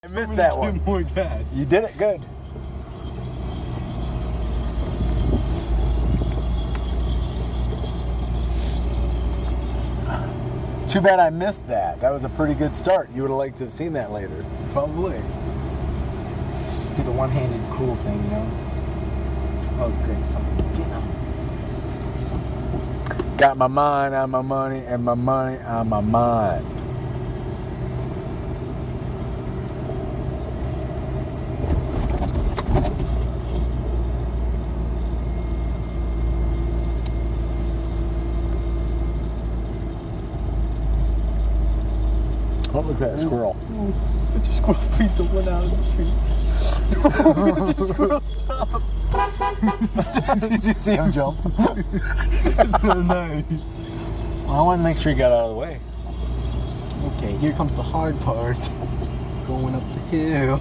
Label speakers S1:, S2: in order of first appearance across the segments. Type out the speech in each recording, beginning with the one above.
S1: I missed that one.
S2: Give more gas.
S1: You did it good. It's too bad I missed that. That was a pretty good start. You would have liked to have seen that later.
S2: Probably. Do the one-handed cool thing, you know? It's great. Something.
S1: Got my mind on my money and my money on my mind. What was that squirrel?
S2: Oh, Mr. Squirrel, please don't run out of the street. Mr. Squirrel, stop.
S1: Did you see him jump?
S2: It's so nice.
S1: Well, I want to make sure he got out of the way.
S2: Okay, here comes the hard part. Going up the hill.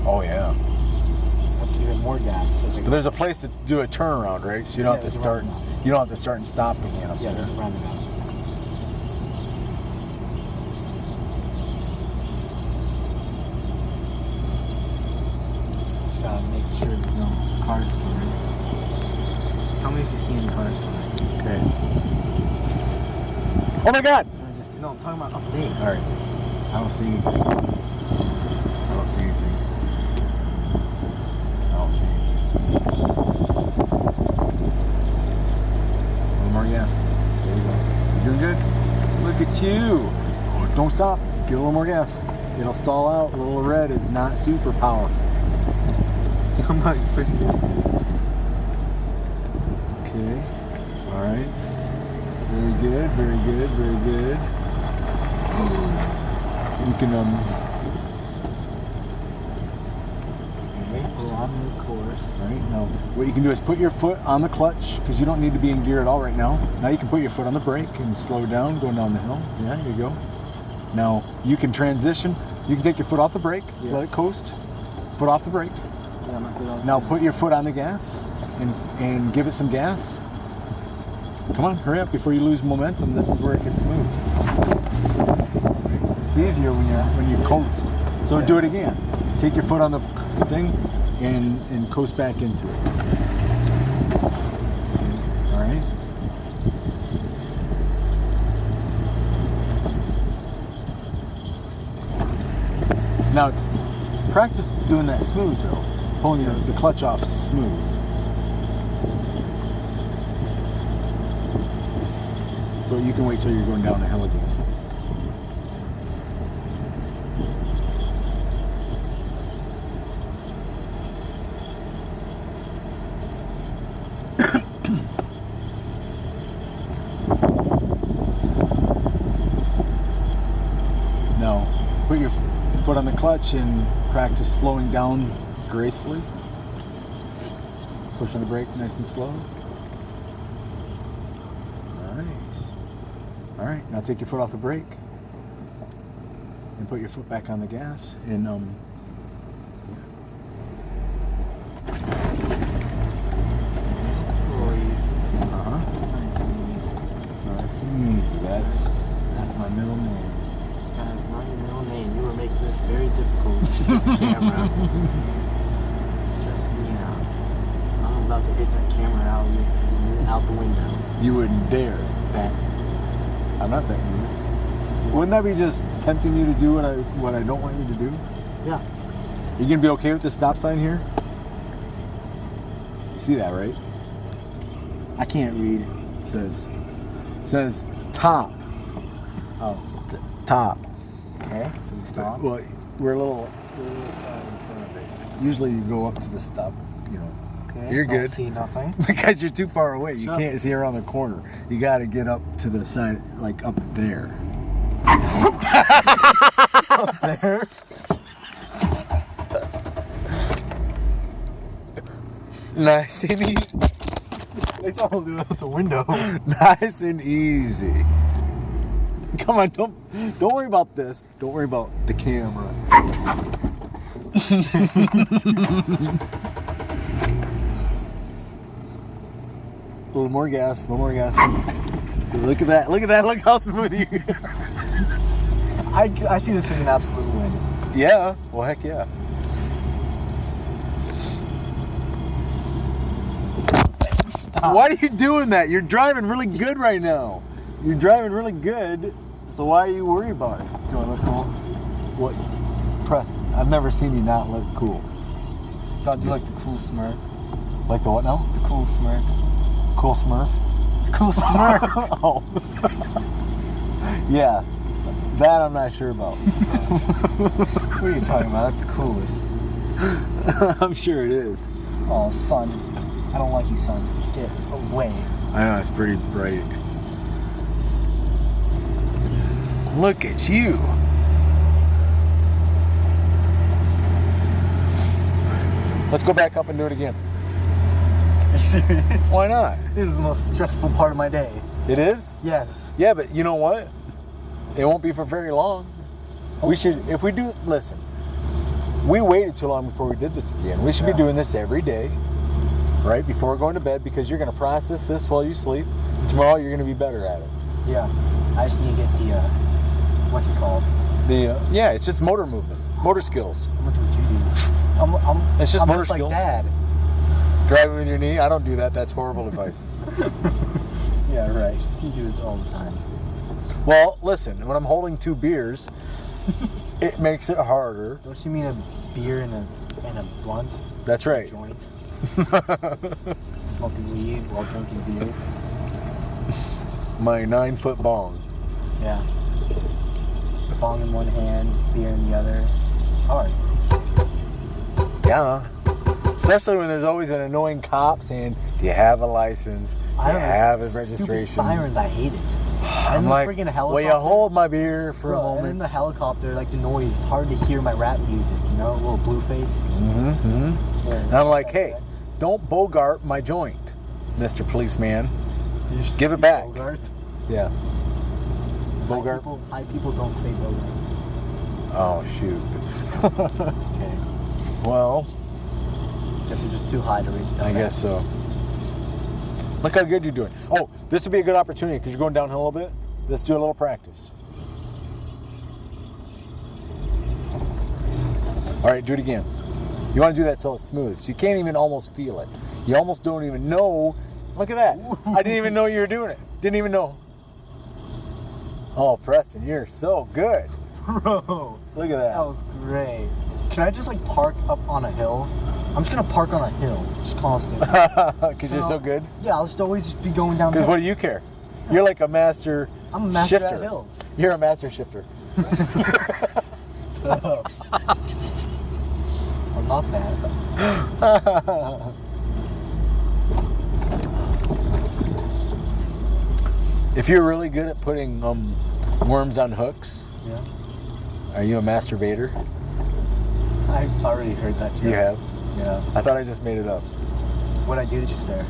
S1: Oh yeah.
S2: Have to get more gas.
S1: But there's a place to do a turnaround, right? So you don't have to start. You don't have to start and stop again up there.
S2: There's a roundabout. Just gotta make sure there's no cars coming. Tell me if you see any cars coming.
S1: Okay. Oh my God!
S2: No, I'm talking about up there.
S1: All right. I don't see anything. I don't see anything. I don't see anything. A little more gas. There you go. You're doing good. Look at you. Don't stop. Get a little more gas. It'll stall out. A little red is not super powerful.
S2: I'm not expecting it.
S1: Okay. All right. Very good. Very good. Very good. You can
S2: We're off the course.
S1: Right now, what you can do is put your foot on the clutch because you don't need to be in gear at all right now. Now you can put your foot on the brake and slow down going down the hill. Yeah, here you go. Now you can transition. You can take your foot off the brake, let it coast. Foot off the brake.
S2: Yeah, my foot off.
S1: Now put your foot on the gas and give it some gas. Come on, hurry up before you lose momentum. This is where it gets smooth. It's easier when you coast. So do it again. Take your foot on the thing and coast back into it. All right. Now, practice doing that smooth though. Pulling the clutch off smooth. But you can wait till you're going down the hill again. Now, put your foot on the clutch and practice slowing down gracefully. Push on the brake nice and slow. Nice. All right, now take your foot off the brake and put your foot back on the gas and Nice and easy. That's my middle name.
S2: That's not your middle name. You were making this very difficult with the camera. It's stressing me out. I'm about to hit that camera out the window.
S1: You wouldn't dare.
S2: Bet.
S1: I'm not betting you. Wouldn't that be just tempting you to do what I don't want you to do?
S2: Yeah.
S1: You gonna be okay with the stop sign here? You see that, right?
S2: I can't read.
S1: It says top.
S2: Oh.
S1: Top.
S2: Okay. So we stop.
S1: Well, we're a little far in front of it. Usually you go up to the stop, you know.
S2: Okay.
S1: You're
S2: Don't
S1: good.
S2: see nothing.
S1: Because you're too far away. You
S2: Shut
S1: can't see around the corner. You got to get up to the side, like up there. Up there. Nice and easy.
S2: It's all out the window.
S1: Nice and easy. Come on, don't worry about this. Don't worry about the camera. A little more gas, a little more gas. Look at that, look how smooth you
S2: I see this as an absolute win.
S1: Yeah. Well, heck yeah.
S2: Stop.
S1: Why are you doing that? You're driving really good right now. You're driving really good. So why are you worried about it?
S2: Do I look cool?
S1: What? Preston, I've never seen you not look cool.
S2: God, do you like the cool smirk?
S1: Like the what now?
S2: The cool smirk.
S1: Cool Smurf?
S2: It's cool smirk.
S1: Oh. Yeah. That I'm not sure about.
S2: What are you talking about? That's the coolest.
S1: I'm sure it is.
S2: Oh, son. I don't like you, son. Get away.
S1: I know, it's pretty bright. Look at you. Let's go back up and do it again.
S2: Are you serious?
S1: Why not?
S2: This is the most stressful part of my day.
S1: It is?
S2: Yes.
S1: Yeah, but you know what? It won't be for very long. We should, if we do, listen, we waited too long before we did this again. We should be doing this every day, right, before going to bed, because you're going to process this while you sleep. Tomorrow you're going to be better at it.
S2: Yeah. I just need to get the, what's it called?
S1: Yeah, it's just motor movement, motor skills.
S2: I'm going to do what you do.
S1: It's just
S2: I'm
S1: motor
S2: just
S1: skills.
S2: like Dad.
S1: Driving with your knee? I don't do that. That's horrible advice.
S2: Yeah, right. You do this all the time.
S1: Well, listen, when I'm holding 2 beers, it makes it harder.
S2: Don't you mean a beer and a blunt?
S1: That's right.
S2: A joint. Smoking weed while drinking beer.
S1: My 9-foot bong.
S2: Yeah. Bong in one hand, beer in the other. It's hard.
S1: Yeah. Especially when there's always an annoying cop saying, do you have a license? Do you have a registration?
S2: Stupid sirens, I hate it.
S1: I'm like,
S2: freaking helicopter.
S1: will you hold my beer for a
S2: Bro,
S1: moment?
S2: and in the helicopter, like the noise, it's hard to hear my rap music, you know? A little blue face.
S1: Mm-hmm.
S2: Yeah,
S1: And I'm like, hey, don't bogart my joint, Mr. Policeman. Give it back.
S2: Bogart.
S1: Yeah. Bogart?
S2: High people don't say Bogart.
S1: Oh, shoot.
S2: Okay.
S1: Well,
S2: Guess you're just too high to read.
S1: I guess so. Look how good you're doing. Oh, this would be a good opportunity because you're going downhill a little bit. Let's do a little practice. All right, do it again. You want to do that till it's smooth. So you can't even almost feel it. You almost don't even know. Look at that. I didn't even know you were doing it. Didn't even know. Oh, Preston, you're so good.
S2: Bro.
S1: Look at that.
S2: That was great. Can I just like park up on a hill? I'm just gonna park on a hill, just constant.
S1: Because you're so good?
S2: Yeah, I'll just always just be going down.
S1: Because what do you care? You're like a master
S2: I'm a master
S1: shifter.
S2: at hills.
S1: You're a master shifter.
S2: I'm not that.
S1: If you're really good at putting worms on hooks,
S2: Yeah.
S1: are you a masturbator?
S2: I've already heard that joke.
S1: You have?
S2: Yeah.
S1: I thought I just made it up.
S2: What I do just there?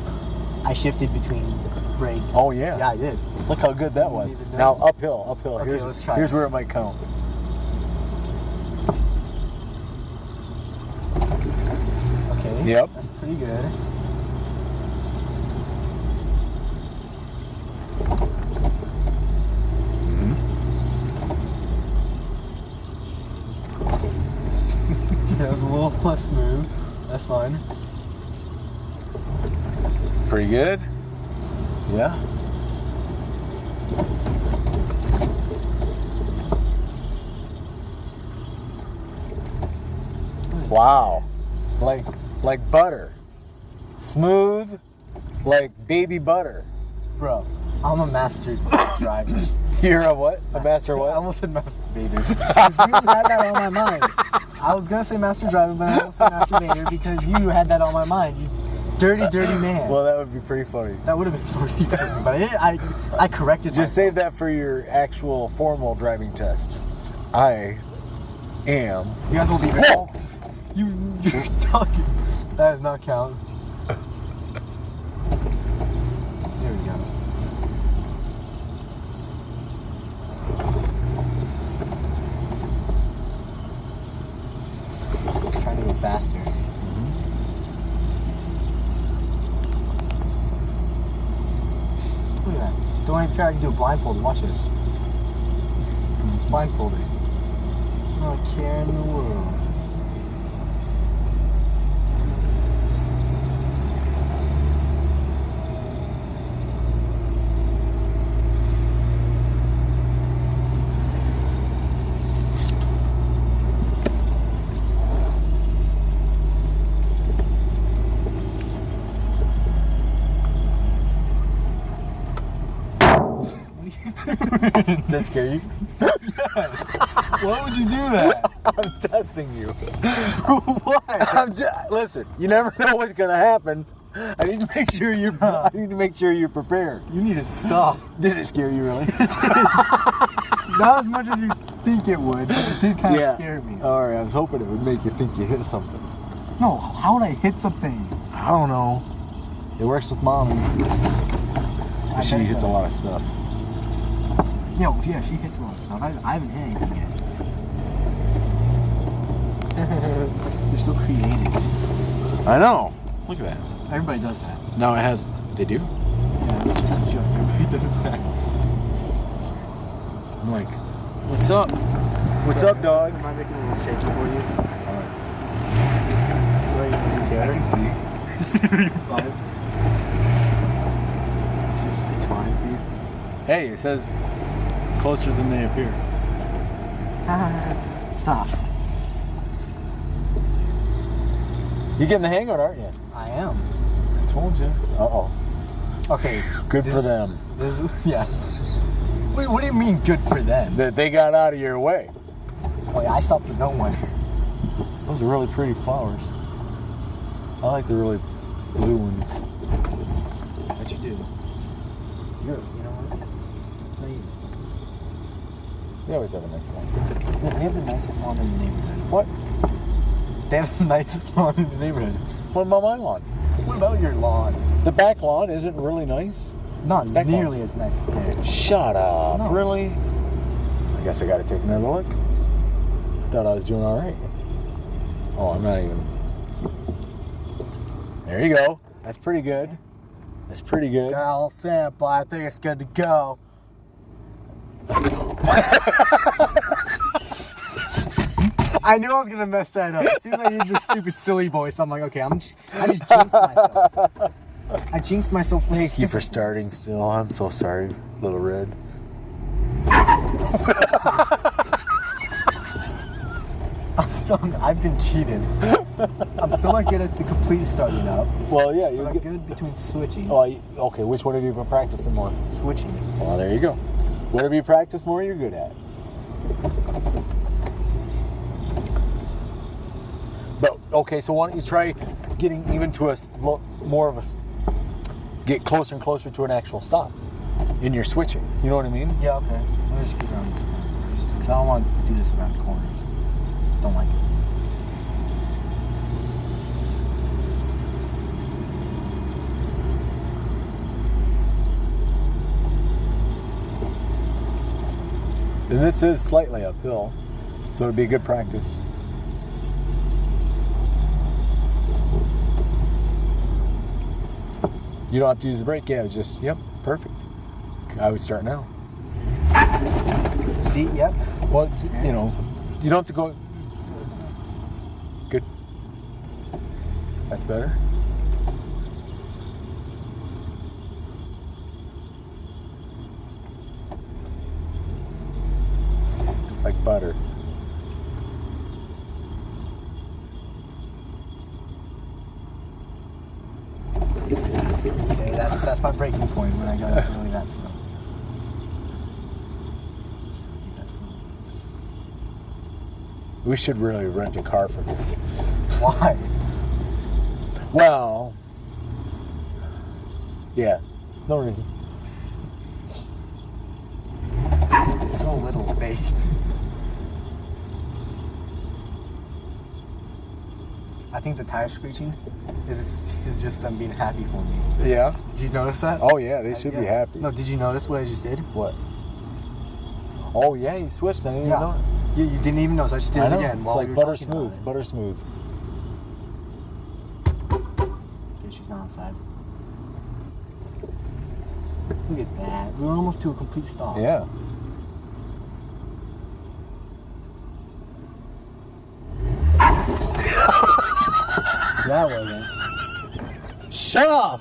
S2: I shifted between break.
S1: Oh, yeah.
S2: Yeah, I did.
S1: Look how good that was.
S2: Didn't even
S1: Now,
S2: know.
S1: uphill.
S2: Okay,
S1: here's
S2: let's try
S1: here's
S2: this.
S1: where it might count.
S2: Okay.
S1: Yep.
S2: That's pretty good. That was a little plus move. That's fine.
S1: Pretty good. Yeah. Wow. Like butter. Smooth like baby butter.
S2: Bro, I'm a master driver.
S1: You're a what? A master
S2: I
S1: what?
S2: almost said masturbator. 'Cause you had that on my mind. I was gonna say master driver, but I almost said masturbator because you had that on my mind. You dirty, dirty man.
S1: Well, that would be pretty funny.
S2: That would have been pretty funny, but I corrected
S1: Just
S2: myself.
S1: save that for your actual formal driving test. I am.
S2: You guys will be
S1: Whoa!
S2: You're talking. That does not count. There we go. Trying to go faster. Look at that. Don't even care I can do it blindfolded. Watch this. Blindfolded. Not a care in the world.
S1: That scare you?
S2: Why would you do that?
S1: I'm testing you.
S2: What?
S1: Listen, you never know what's gonna happen. I need to make sure you're prepared.
S2: You need to stop.
S1: Did it scare you really?
S2: Not as much as you think it would, but it did kind of scare me.
S1: All right, I was hoping it would make you think you hit something.
S2: No, how would I hit something?
S1: I don't know. It works with Mommy. She hits a lot of stuff.
S2: Yeah, she hits a lot of stuff. I haven't hit anything yet. You're so creative.
S1: I know. Look at that.
S2: Everybody does that.
S1: Now it has. They do?
S2: Yeah, it's just a joke. Everybody does that.
S1: I'm like, what's up? What's up, dog?
S2: Am I making it a little shaky for you?
S1: I can see.
S2: You're fine. It's fine for you.
S1: Hey, it says closer than they appear.
S2: Stop.
S1: You're getting the hang of it, aren't you?
S2: I am.
S1: I told you. Uh-oh.
S2: Okay.
S1: Good for them.
S2: Yeah. What do you mean good for them?
S1: That they got out of your way.
S2: Oh yeah, I stopped for no one.
S1: Those are really pretty flowers. I like the really blue ones.
S2: What you do? You know what? No, you.
S1: They always have a nice lawn.
S2: They have the nicest lawn in the neighborhood.
S1: What?
S2: They have the nicest lawn in the neighborhood.
S1: What about my lawn?
S2: What about your lawn?
S1: The back lawn isn't really nice.
S2: Not
S1: Back
S2: nearly
S1: lawn.
S2: as nice as theirs.
S1: Shut up.
S2: No.
S1: Really? I guess I gotta take another look. I thought I was doing alright. Oh, I'm not even. There you go. That's pretty good. That's pretty good.
S2: Gal sample, I think it's good to go. I knew I was gonna mess that up. As soon as I did this stupid silly voice, I'm like, okay, I just jinxed myself. I jinxed myself.
S1: Thank you for starting still. I'm so sorry, Little Red.
S2: I've been cheated. I'm still not good at the complete starting up.
S1: Well, yeah,
S2: But
S1: you
S2: I'm
S1: get.
S2: good between switching.
S1: Oh, okay. Which one have you been practicing more?
S2: Switching.
S1: Well, there you go. Whatever you practice more, you're good at. But okay, so why don't you try getting even to more of a, get closer and closer to an actual stop in your switching. You know what I mean?
S2: Yeah, okay. Let me just get around because I don't want to do this around corners. Don't like it.
S1: And this is slightly uphill, so it'd be good practice. You don't have to use the brake. Yeah, it's just, yep, perfect. I would start now.
S2: See, yep.
S1: Well, you know, you don't have to go. Good. That's better. Like butter.
S2: Okay, that's my breaking point when I go really that slow.
S1: We should really rent a car for this.
S2: Why?
S1: Well, yeah, no reason.
S2: So little faith. I think the tire screeching is just them being happy for me.
S1: Yeah.
S2: Did you notice that?
S1: Oh yeah, they should be happy.
S2: No, did you notice what I just did?
S1: What? Oh yeah, you switched. I didn't even know it.
S2: You didn't even notice. I just did
S1: I
S2: it
S1: know.
S2: again.
S1: It's
S2: while
S1: like
S2: we were
S1: butter
S2: talking about
S1: smooth.
S2: it.
S1: Butter smooth.
S2: Okay, she's not outside. Look at that. We were almost to a complete stop.
S1: Yeah.
S2: that wasn't. Shut up!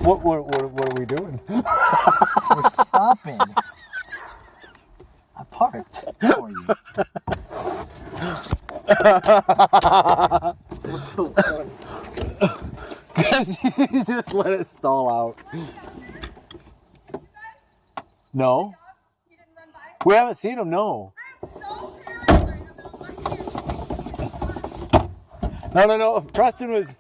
S1: What are we doing?
S2: We're stopping. I parked for you. What's so funny?
S1: Because you just let it stall out. No. We haven't seen him, no. No. Preston was